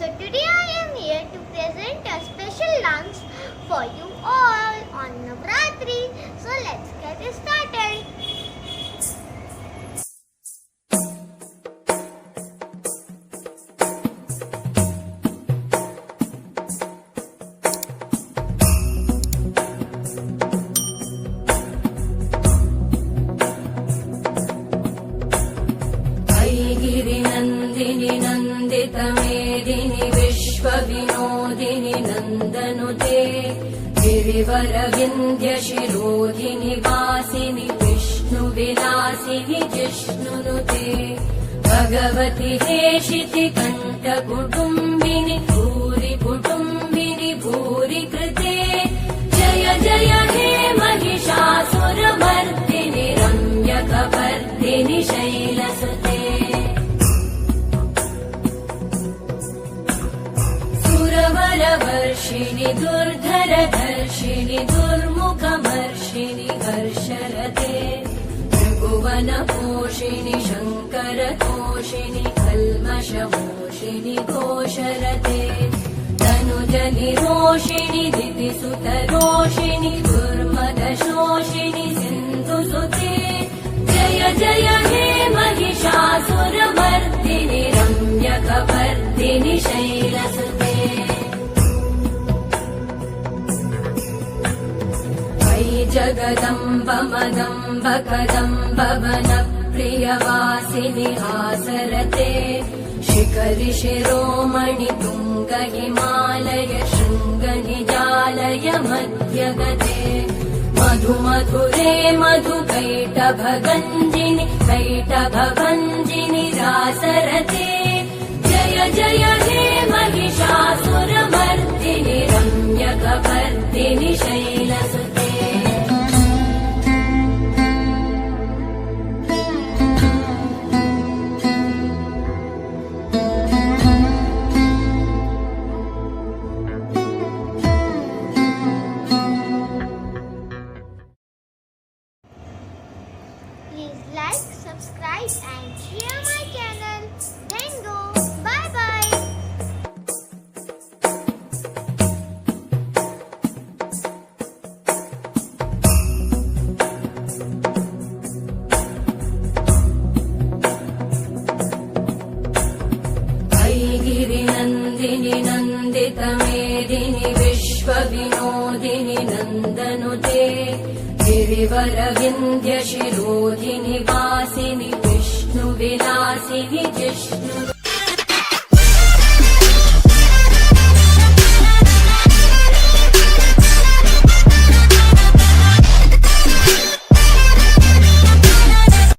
So today I am here to present a special dance for you all on Navratri. So let's get started. गिरिनन्दिनि नन्दितमेदिनि विश्वविनोदिनि नन्दनुते गिरिवरविन्ध्यशिरोधिनि वासिनि विष्णुविलासिनि जिष्णुनुते भगवति हेशिति कण्ठकुटुम्बिनि भूरि कुटुम्बिनि भूरि कृते जय जय हे महिषासुरमर्दिनि रम्यकपर्दिनि शैलसुते वर्षिणि दुर्धरधर्षिणि दुर्मुखमर्षिणि हर्षरते त्रिभुवनपोषिणि शङ्करतोषिणि कल्मषमोषिणि घोषरते तनुजनिरोषिणि दितिसुतरोषिणि दुर्मदशोषिणि सिन्धुसुते जय जय हे महिषासुरमर्दिनि रम्यकपर्दिनि शैलसुते जगदम्ब मदम्ब कदम्ब वनप्रियवासिनि हासरते शिखरि शिरोमणि तुङ्ग हिमालय शृङ्गनिजालय मध्यगते मधुमधुरे मधुकैटभगञ्जिनि कैटभभञ्जिनि रासरते जय जय हे Mahishasuramardini रम्यकपर्दिनि शैलसुते Please like, subscribe and share my channel. Then go. Bye bye. गिरिनन्दिनि नन्दितमेदिनि विश्वविनोदिनि नन्दनुते गिरिवरविन्ध्यशिरोधिनि वासिनि विष्णुविलासिनि Jishnu